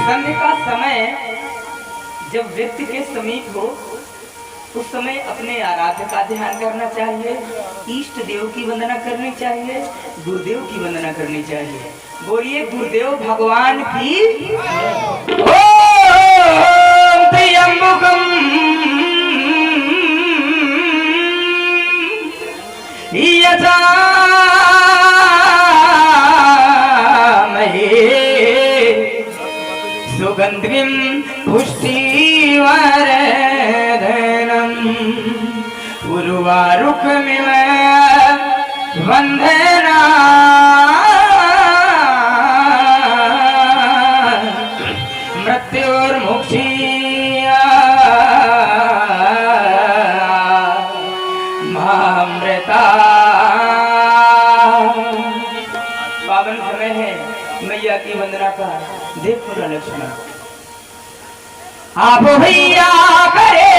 संध्या का समय जब व्यक्ति के समीप हो उस समय अपने आराध्य का ध्यान करना चाहिए, इष्ट देव की वंदना करनी चाहिए, गुरुदेव की वंदना करनी चाहिए। बोलिए गुरुदेव भगवान की। ओम त्र्यंबकम यजामहे सुगंधिं पुष्टिवर्धनम् उर्वारुकमिव वन्दना मृत्युर्मुक्षीया महामृता। पावन समय है मैया की वंदना का। देख पूरा लक्षण आप भैया करे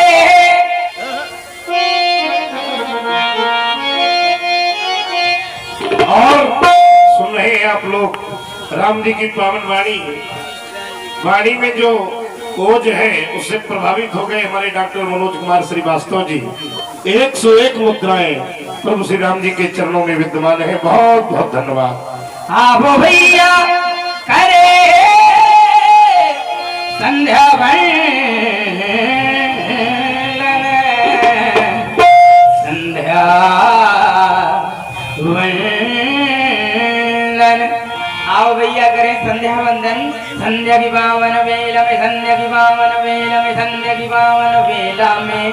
और सुन रहे हैं आप लोग राम जी की पावन वाणी। वाणी में जो ओज है उससे प्रभावित हो गए हमारे डॉक्टर मनोज कुमार श्रीवास्तव जी। 101 मुद्राएं प्रभु श्री राम जी के चरणों में विद्यमान है। बहुत बहुत धन्यवाद। आप भैया करे संध्या संध्या वंदन। आओ भैया करें संध्या वंदन। संध्या विभावन वेला में, संध्या विभावन वेला में, संध्या विभावन वेला में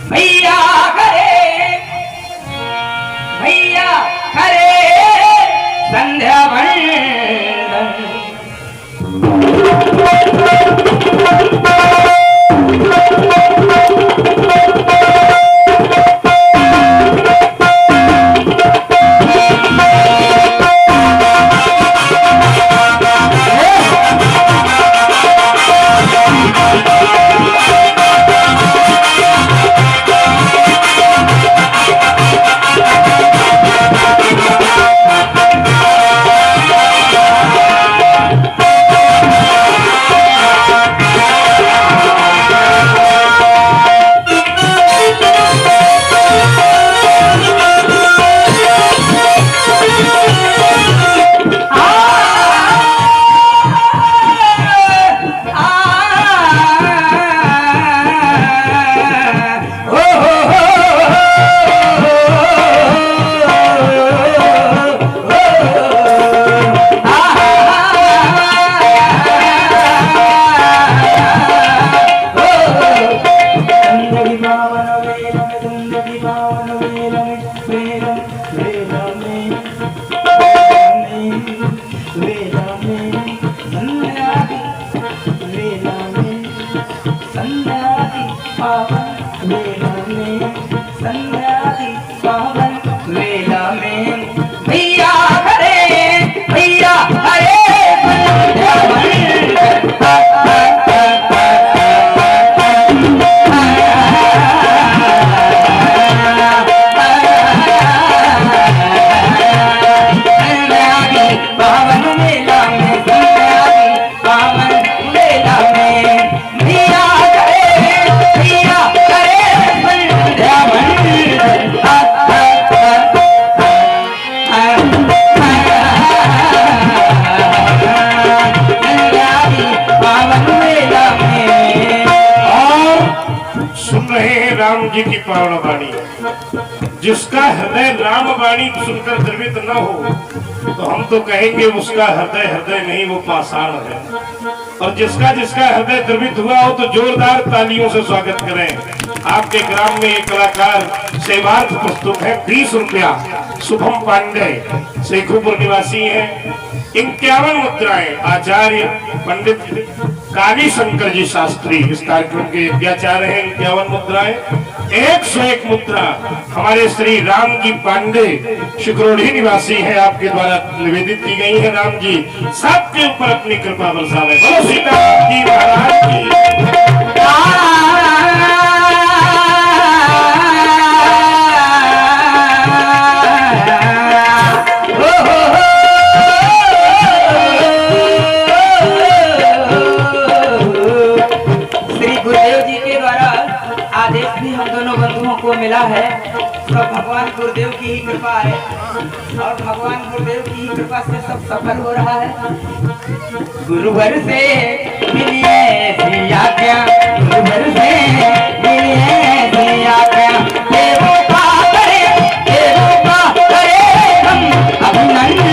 भैया करे संध्या वंदन। राम जी की पावन वाणी। जिसका हृदय राम वाणी सुनकर द्रवित न हो तो हम तो कहेंगे उसका हृदय हृदय नहीं, वो पाषाण है। और जिसका हृदय द्रवित हुआ हो तो जोरदार तालियों से स्वागत करें। आपके ग्राम में एक कलाकार सेवार्थ प्रस्तुत है। 20 रुपया। शुभम पांडे शेखुपुर निवासी है। 51 मुद्राएं आचार्य पंडित काली शंकर जी शास्त्री इस कार्यक्रम के यज्ञाचार्य हैं। 51 मुद्राएं। 101 मुद्रा हमारे श्री राम जी पांडे शिकरोड़ी निवासी है, आपके द्वारा निवेदित की गई है। राम जी सबके ऊपर अपनी कृपा बरसावे। बोलो सीताराम जी महाराज की। मिला है सब भगवान गुरुदेव की ही कृपा है और भगवान गुरुदेव की ही कृपा से सब सफल हो रहा है। गुरुवर से मिलिए ऐसी आज्ञा, गुरुवर से मिलिए ऐसी आज्ञा, देवों का करे हम अभिनंदन।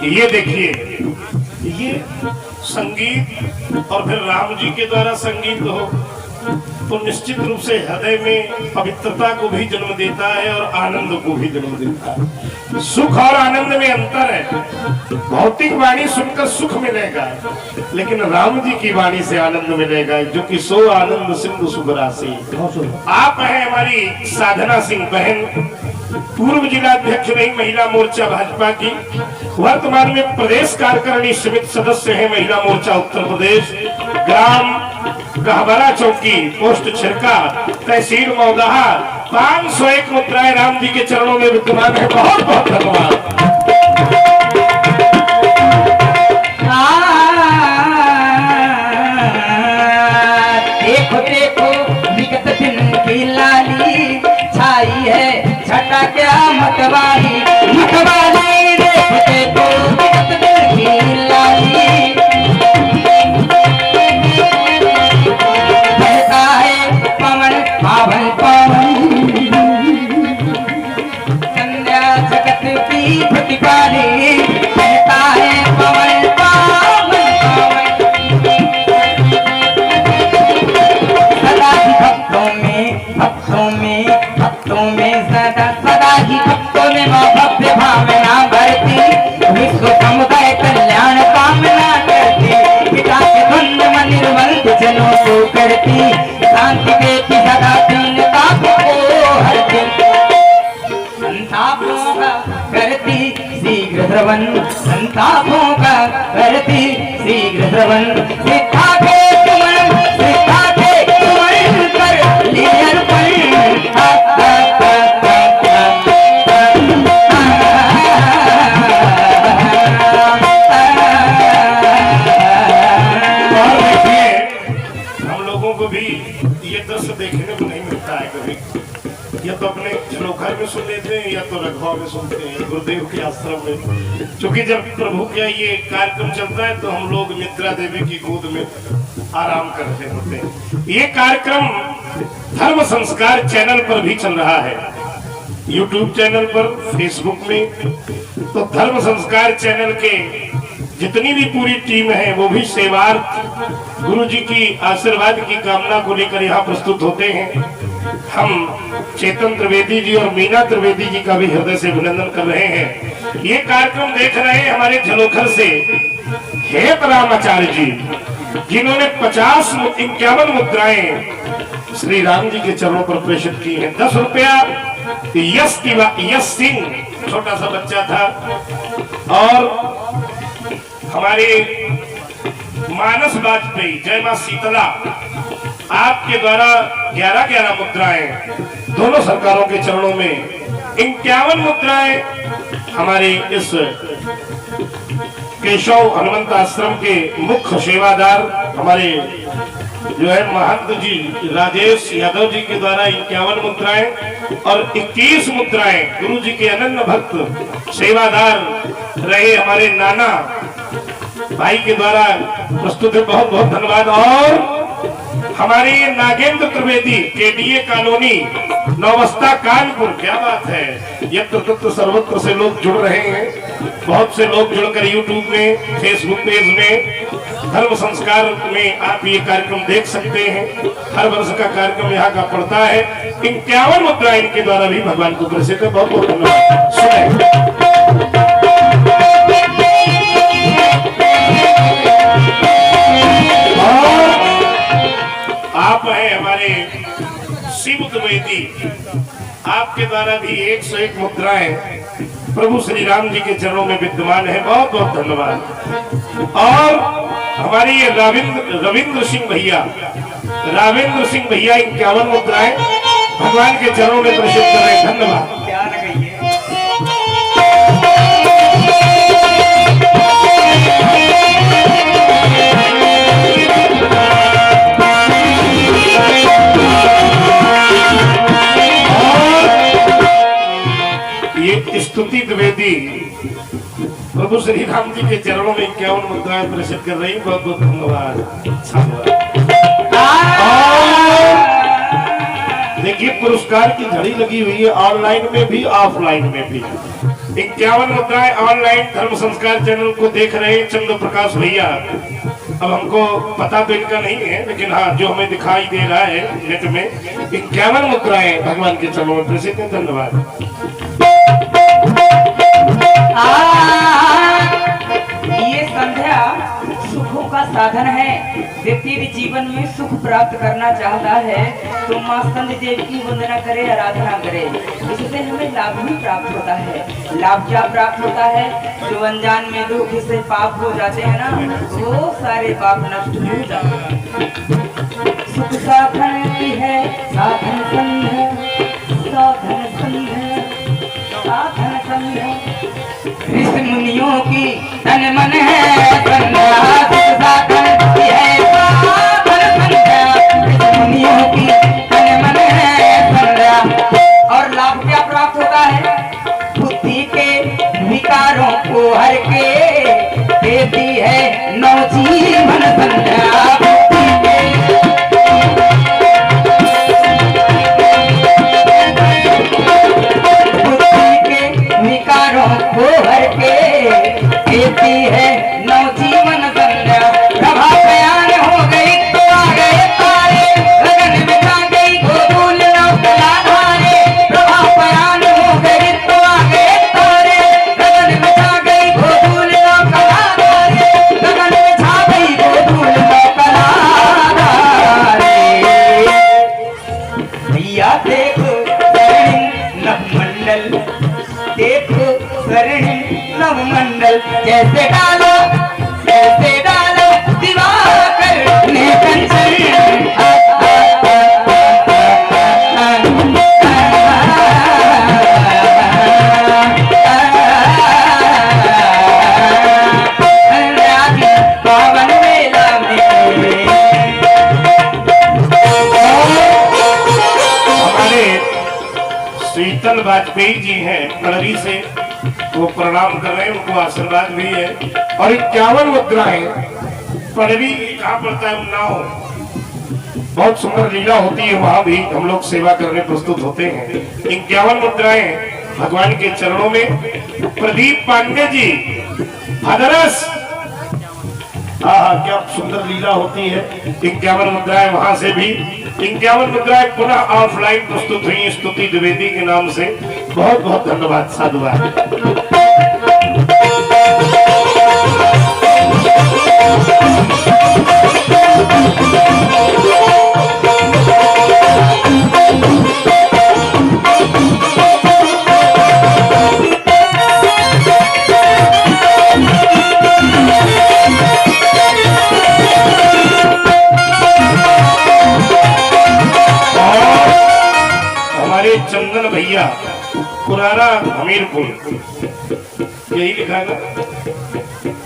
ये देखिए, ये संगीत और फिर राम जी के द्वारा संगीत हो तो निश्चित रूप से हृदय में पवित्रता को भी जन्म देता है और आनंद को भी जन्म देता है। सुख और आनंद में अंतर है। भौतिक वाणी सुनकर सुख मिलेगा, लेकिन राम जी की वाणी से आनंद मिलेगा, जो कि सो आनंद सिंधु सुबरासी। आप हैं हमारी साधना सिंह बहन, पूर्व जिलाध्यक्ष रही महिला मोर्चा भाजपा की, वर्तमान में प्रदेश कार्यकारिणी समिति सदस्य है महिला मोर्चा उत्तर प्रदेश, ग्राम कहबरा चौकी, पोस्ट छिरका, तहसील मौदाहा। 501 मुद्राएं राम जी के चरणों में विद्यमान है। बहुत बहुत धन्यवाद। देखो देखो विगत दिन की लाली छाई है, छटा क्या मतवाली मतवाली। देखो देखो विगत दिन की लाली पावन पावन, संध्या जगत की प्रतिपाली, कहता है पवन पावन पावन। सदा ही भक्तों में सदा ही भक्तों में माँ भव्य भावना भरती, विश्व समुदाय कल्याण कामना करती, पिता के द्वंद मन निर्मल जनों को करती, शांति देती सदा दीनता को हरती, संतापों का करती शीघ्र श्रवण, संतापों का करती शीघ्र श्रवण। सिद्धा के तुमन कर लियर पर देखने को नहीं मिलता है कभी। या तो अपने झलोखर में सुन लेते हैं या तो रघुवा में सुनते हैं, गुरुदेव के आश्रम में। क्योंकि जब प्रभु का ये कार्यक्रम चलता है तो हम लोग निद्रा देवी की गोद में आराम कर रहे होते हैं। ये कार्यक्रम धर्म संस्कार चैनल पर भी चल रहा है, यूट्यूब चैनल पर, फेसबुक में। तो धर्म संस्कार चैनल के जितनी भी पूरी टीम है वो भी सेवार्थ गुरु जी की आशीर्वाद की कामना को लेकर यहाँ प्रस्तुत होते हैं। हम चेतन त्रिवेदी जी और मीना त्रिवेदी जी का भी हृदय से अभिनंदन कर रहे हैं। ये कार्यक्रम देख रहे हैं हमारे झलोखर से हेत रामाचार्य जी, जिन्होंने 51 मुद्राएं श्री राम जी के चरणों पर प्रेषित की हैं। 10 रुपया यश सिंह छोटा सा बच्चा था, और हमारे मानस वाजपेयी, जय मां शीतला, आपके द्वारा 11 मुद्राएं दोनों सरकारों के चरणों में, 51 मुद्राएं हमारे इस केशव हनुमंत आश्रम के मुख्य सेवादार हमारे जो है महंत जी राजेश यादव जी के द्वारा 51 मुद्राएं, और 21 मुद्राएं गुरु जी के अनन्य भक्त सेवादार रहे हमारे नाना भाई के द्वारा प्रस्तुत है। बहुत बहुत धन्यवाद। और हमारे नागेंद्र त्रिवेदी, केडीए कॉलोनी, नौबस्ता, कानपुर। क्या बात है, यत्र तत्र सर्वत्र से लोग जुड़ रहे हैं। बहुत से लोग जुड़कर यूट्यूब में, फेसबुक पेज में, धर्म संस्कार में आप ये कार्यक्रम देख सकते हैं। हर वर्ष का कार्यक्रम यहाँ का पड़ता है। 51 मुद्रा इनके द्वारा भी भगवान को प्रेषित है। बहुत बहुत धन्यवाद। सुने आप हैं हमारे शिव द्विवेदी, आपके द्वारा भी 101 मुद्राएं प्रभु श्री राम जी के चरणों में विद्यमान है। बहुत बहुत धन्यवाद। और हमारे ये रविंद्र सिंह भैया 51 मुद्राएं भगवान के चरणों में प्रेषित कर रहे हैं। धन्यवाद। क्या स्तुति द्विवेदी प्रभु श्री राम जी के चरणों में 51 मुद्राएं प्रेषित कर रही। बहुत बहुत धन्यवाद। देखिए पुरस्कार की झड़ी लगी हुई है, ऑनलाइन में भी ऑफलाइन में भी। 51 मुद्राएं ऑनलाइन धर्म संस्कार चैनल को देख रहे चंद्र प्रकाश भैया। अब हमको पता तो इनका नहीं है, लेकिन हाँ जो हमें दिखाई दे रहा है नेट में 51 मुद्राएं भगवान के चरणों में प्रेषित है। धन्यवाद। ये संध्या सुखों का साधन है। व्यक्ति भी जीवन में सुख प्राप्त करना चाहता है तो माँ स्कंद देवी की वंदना करे, आराधना करे। इससे हमें लाभ भी प्राप्त होता है। लाभ क्या प्राप्त होता है? जो अनजान में धोखे से पाप हो जाते हैं ना, वो सारे पाप नष्ट हो जाते हैं। सुख साधन की है साधन संध्या, साधन संध्या, साधन संध्या। ऋषि मुनियों की तन मन है संध्या, सुख साधन की है साधन संध्या। ऋषि मुनियों की तन मन है संध्या। और लाभ क्या प्राप्त होता है? बुद्धि के विकारों को हर के देती है नवजीवन संध्या। को हर के देती है नवजीवन संध्या। प्रभा बयान हो गई तो आ गए तारे, लगन में आ गई गोकुल नौकला धारे। प्रभा बयान हो गई तो आ गए तारे, लगन में आ गई गोकुल नौकला धारे। लगन में आ गई गोकुल नौकला धारे। भैया देखो नवमंडल, देखो नवमंडल जैसे डालो दिवाकर ने कंचन। पावन मेला में हमारे शीतल वाजपेयी जी हैं कड़री से, वो प्रणाम कर रहे हैं, उनको आशीर्वाद भी है। और 51 मुद्राएं पड़वी कहाँ पड़ता है? उन्नाव। बहुत सुंदर लीला होती है, वहां भी हम लोग सेवा करने प्रस्तुत होते हैं। 51 मुद्राएं भगवान के चरणों में। प्रदीप पांडे जी हदरस, क्या सुंदर लीला होती है। 51 मुद्राएं वहां से भी। 51 मुद्राएं पुनः ऑफलाइन प्रस्तुत हुई स्तुति द्विवेदी के नाम से। बहुत बहुत धन्यवाद, साधुवाद। चंदन भैया पुराना हमीरपुर, यही लिखा है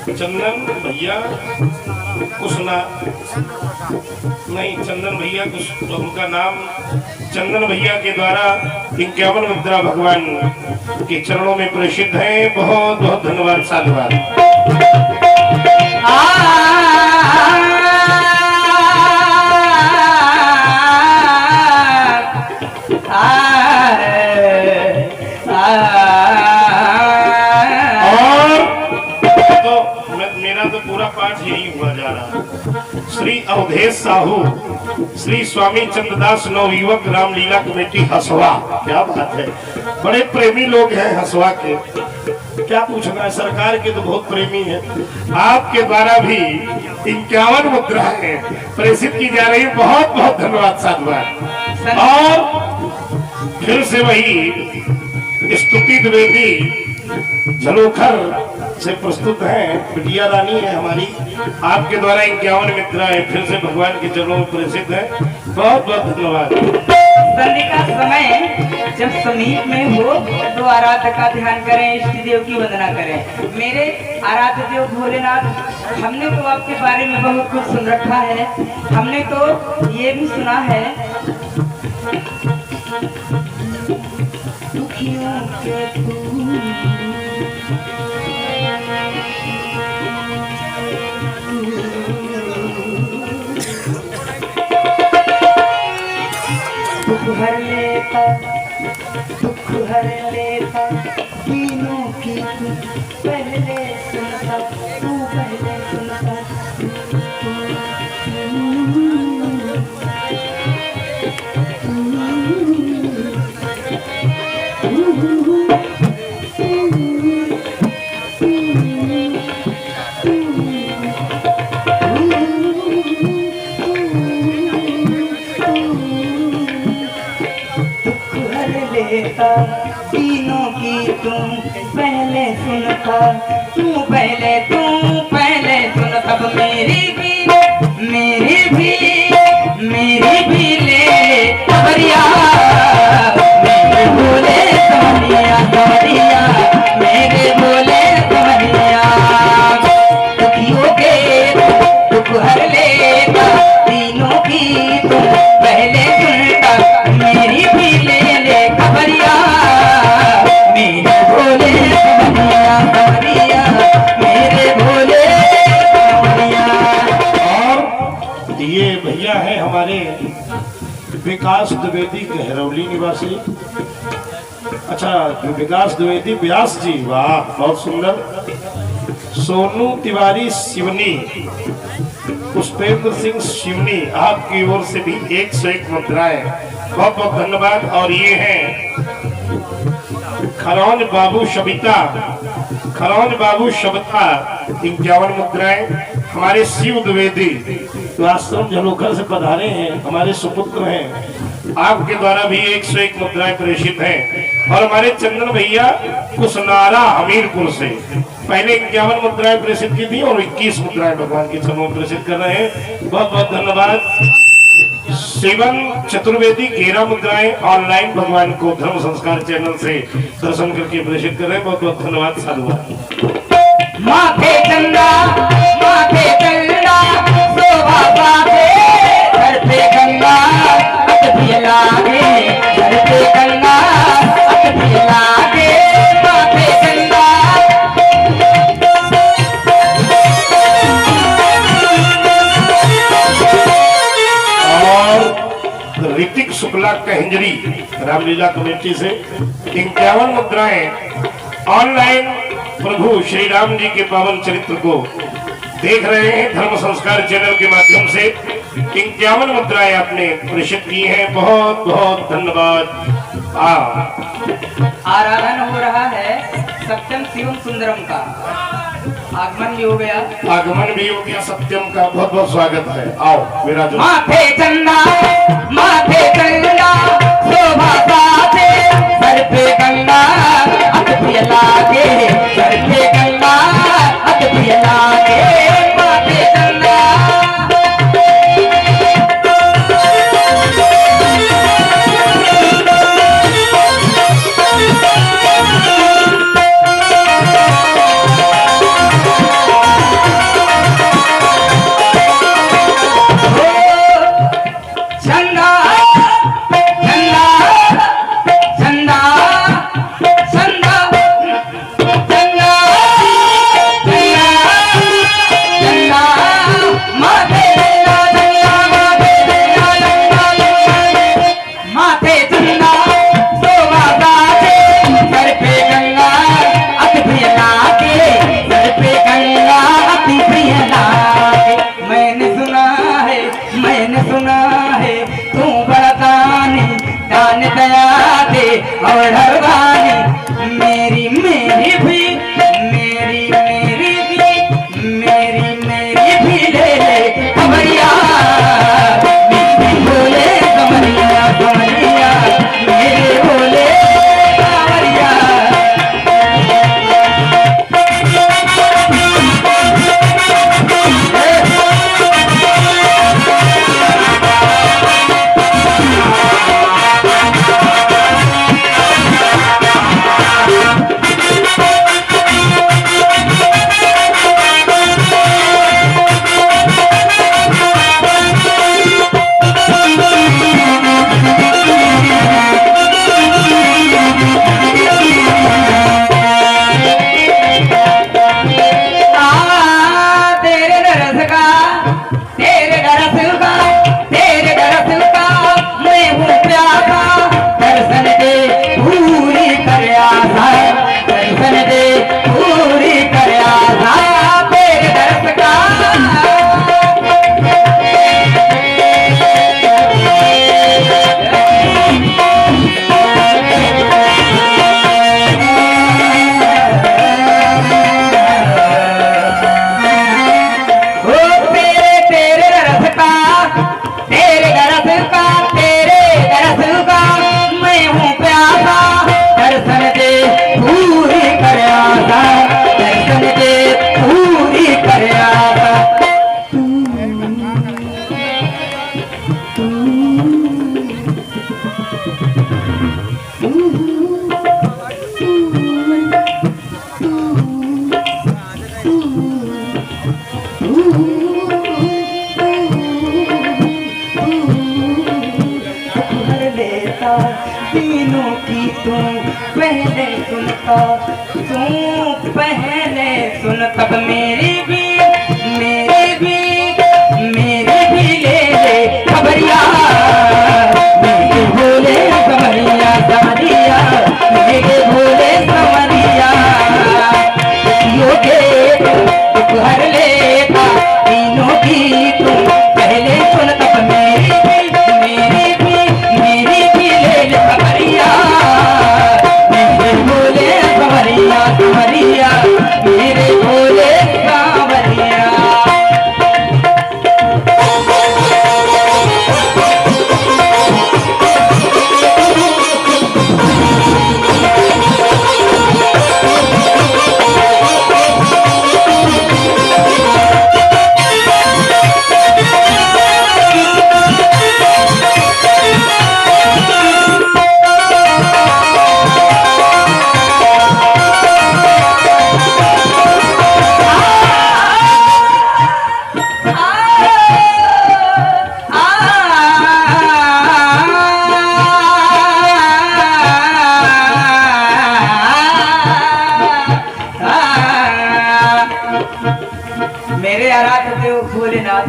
चंदन भैया कुशना, नहीं चंदन भैया कुछ, उनका नाम चंदन भैया के द्वारा 51 मुद्रा भगवान के चरणों में प्रेषित है। बहुत बहुत धन्यवाद, साधुवाद। श्री अवधेश साहू, श्री स्वामी चंद्रदास नवयुवक रामलीला कमेटी हसवा। क्या बात है, बड़े प्रेमी लोग हैं हसवा के। क्या पूछना है, सरकार के तो बहुत प्रेमी हैं। आपके द्वारा भी 51 मुद्राएं प्रेषित की जा रही है। बहुत बहुत धन्यवाद, साधुवाद। और फिर से वही स्तुति द्विवेदी झलोखर से प्रस्तुत है, बिटिया रानी है हमारी। आपके द्वारा 51 मुद्राएं फिर से भगवान के चरणों में प्रेषित है। बहुत बहुत धन्यवाद। संध्या का समय जब समीप में हो तो आराध्य का ध्यान करें, इष्ट देव की वंदना करें। मेरे आराध्य देव भोलेनाथ, हमने तो आपके बारे में बहुत कुछ सुन रखा है। हमने तो ये भी सुना है दुखियों के तू दुख हर लेता, दुख हर लेता, तीनों की तू पहले सुनता, तू पहले सुनता। तीनों की तुम पहले सुनता, तू पहले सुन, तब मेरी भी ले खबरिया, मेरे बोले समरिया, समरिया मेरे बोले समरिया। दुखियों के दुख हर लेता, तीनों की तुम पहले सुनता, मेरी भी ले खबरिया, मेरे भोले समरिया, समरिया मेरे भोले समरिया। और ये भैया है हमारे विकास द्विवेदी गहरौली निवासी। अच्छा, जो विकास द्विवेदी व्यास जी, वाह बहुत सुंदर। सोनू तिवारी शिवनी, पुष्पेंद्र सिंह शिवनी, आपकी ओर से भी 101 मुद्राएं, बहुत बहुत धन्यवाद। और ये हैं खरौन बाबू शबिता, खरौन बाबू शबिता 51 मुद्राएं। हमारे शिव द्विवेदी तो आश्रम झलोखर से पधारे हैं, हमारे सुपुत्र हैं, आपके द्वारा भी 101 मुद्राएं प्रेषित हैं। और हमारे चंदन भैया कुसनारा हमीरपुर से पहले 51 मुद्राएं प्रेषित की थी और 21 मुद्राएं भगवान के चरणों में प्रेषित कर रहे हैं, बहुत बहुत धन्यवाद। शिवम चतुर्वेदी 11 मुद्राएं ऑनलाइन भगवान को धर्म संस्कार चैनल से दर्शन करके प्रेषित कर रहे हैं, बहुत बहुत धन्यवाद। साधुवाद। माथे चंदा, माथे चंदा, शोभा पावे, सर पे गंगा, अट भी लागे, सर पे गंगा, अट भी लागे, माथे चंदा। और ऋतिक शुक्ला कहिंजरी रामलीला कमेटी से 51 मुद्राएं ऑनलाइन प्रभु श्री राम जी के पावन चरित्र को देख रहे हैं धर्म संस्कार चैनल के माध्यम से। 51 मुद्राएं आपने प्रेषित की हैं, बहुत बहुत धन्यवाद। आराधन हो रहा है सत्यम शिवम सुंदरम का, आगमन भी हो गया, आगमन भी हो गया सत्यम का, बहुत बहुत स्वागत है। आओ मेरा जो माथे चंदा, माथे चंदा, शोभा पावे, सर पे गंगा, अट भी लागे, सर पे गंगा, अट भी लागे, माथे चंदा। चंदा, चंदा, चंदा पहले सुनता, तू पहले सुन तब मेरी भी ले खबरिया, मेरे भोले समरिया समरिया, मेरे भोले समरिया। योगे दुख हर लेता तीनों की, तुम पहले सुन तब मेरी भी ले खबरिया, मेरे भोले समरिया समरिया, मेरे भोले सावरिया। मेरे आराध्य देव भोलेनाथ,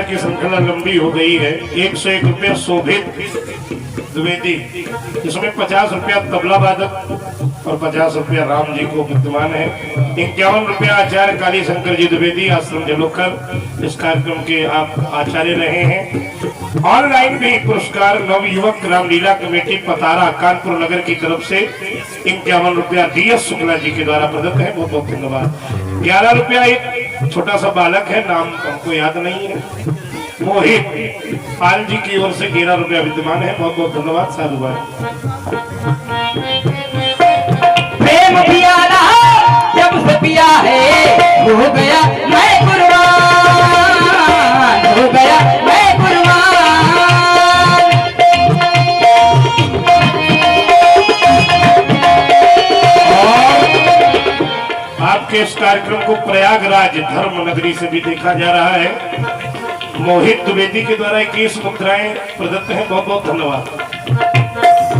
की श्रृंखला लंबी हो गई है। 101 रुपया शोभित द्विवेदी, इसमें 50 रुपया तबला वादक और 50 रुपया राम जी को विद्यमान है। 51 रुपया आचार्य काली शंकर जी द्विवेदी आश्रम जलोकर इस कार्यक्रम के आप आचार्य रहे हैं। ऑनलाइन भी पुरस्कार नवयुवक रामलीला कमेटी पतारा कानपुर नगर की तरफ से 51 रुपया DS शुक्ला जी के द्वारा प्रदत्त है, बहुत बहुत धन्यवाद। 11 रुपया एक छोटा सा बालक है, नाम हमको याद नहीं है, मोहित पाल जी की ओर से 11 रुपया विद्यमान है, बहुत बहुत धन्यवाद। साधुवाद। प्रेम पियाला जब से पिया है हो गया मैं कुर्बान, हो गया मैं कुर्बान। आपके इस कार्यक्रम को प्रयागराज धर्म नगरी से भी देखा जा रहा है। मोहित द्विवेदी के द्वारा 21 मुद्राएं प्रदत्त हैं, बहुत बहुत धन्यवाद।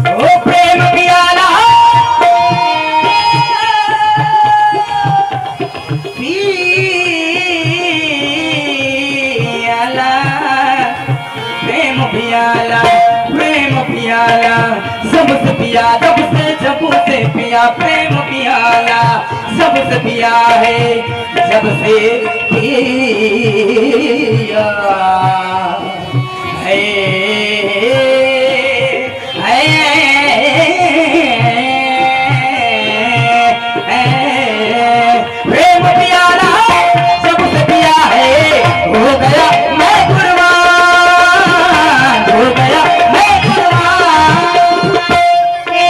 ओ प्रेम पियाला प्रेम पियाला सबसे पिया सबसे जब से पिया प्रेम पियाला, सबसे पिया है जब से पिया है, प्रेम पियाला सबसे पिया है, हो गया मैं कुर्बान, हो गया मैं कुर्बान।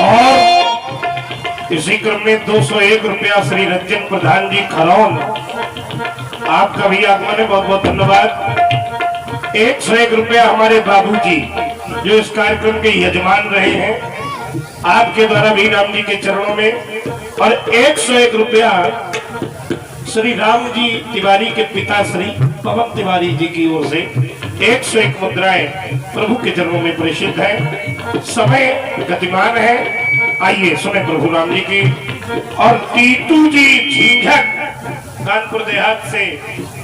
और इसी क्रम में 201 रुपया श्री रंजन प्रधान जी खरौन, आपका भी आगमन है, बहुत बहुत धन्यवाद। 101 रुपया हमारे बाबूजी जो इस कार्यक्रम के यजमान रहे हैं, आपके द्वारा भी राम जी के चरणों में, और 101 रुपया श्री राम जी तिवारी के पिता श्री पवन तिवारी जी की ओर से 101 मुद्राएं प्रभु के चरणों में प्रेषित है। समय गतिमान है, आइए सुने प्रभु राम जी की। और टीटू जी झींझक कानपुर देहात से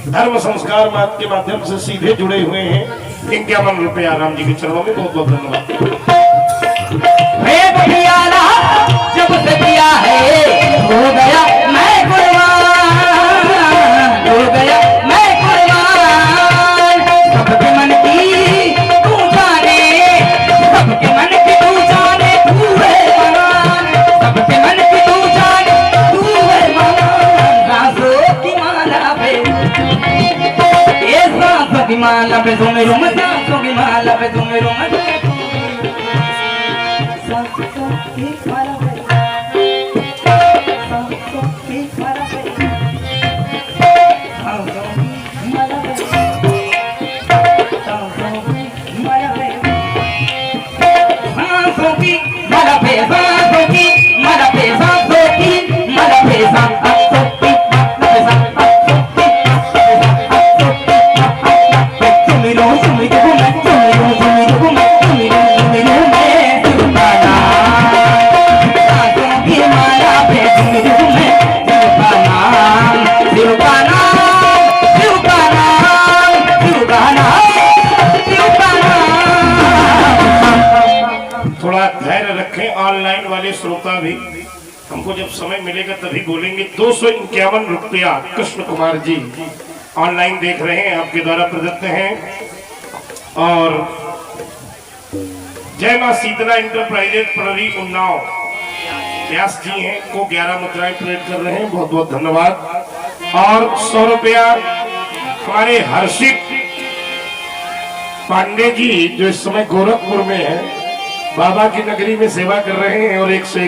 धर्म संस्कार मार्ग के माध्यम से सीधे जुड़े हुए हैं, 51 रुपया राम जी के चरणों में, बहुत बहुत धन्यवाद। जब से पिया है हो गया मैं कुर्बान, हो गया मैं कुर्बान। सबके मन की तू जाने, सबके मन की तू जाने, तू है भगवान, सबके मन की तू जाने, तू है भगवान। सांसों की माला पे, ये सांसों की माला पे तुम रूम, सांसों की माला पे तुम रूम, सांसों की माला पे, सांसों की माला पे, सांसों की माला पे, सांसों की माला पे, सांसों की माला पे, सांसों की माला पे, सांसों की माला पे, सांसों की थोड़ा धैर्य रखें, ऑनलाइन वाले श्रोता भी हमको जब समय मिलेगा तभी बोलेंगे। 251 रुपया कृष्ण कुमार जी ऑनलाइन देख रहे हैं, आपके द्वारा प्रदत्त हैं। और जय मां शीतला इंटरप्राइजेज प्रवी उन्नाव व्यास जी हैं, को 11 मुद्राएं प्रेरित कर रहे हैं, बहुत बहुत धन्यवाद। और 100 रुपया हमारे हर्षित पांडे जी जो इस समय गोरखपुर में है, बाबा की नगरी में सेवा कर रहे हैं, और 101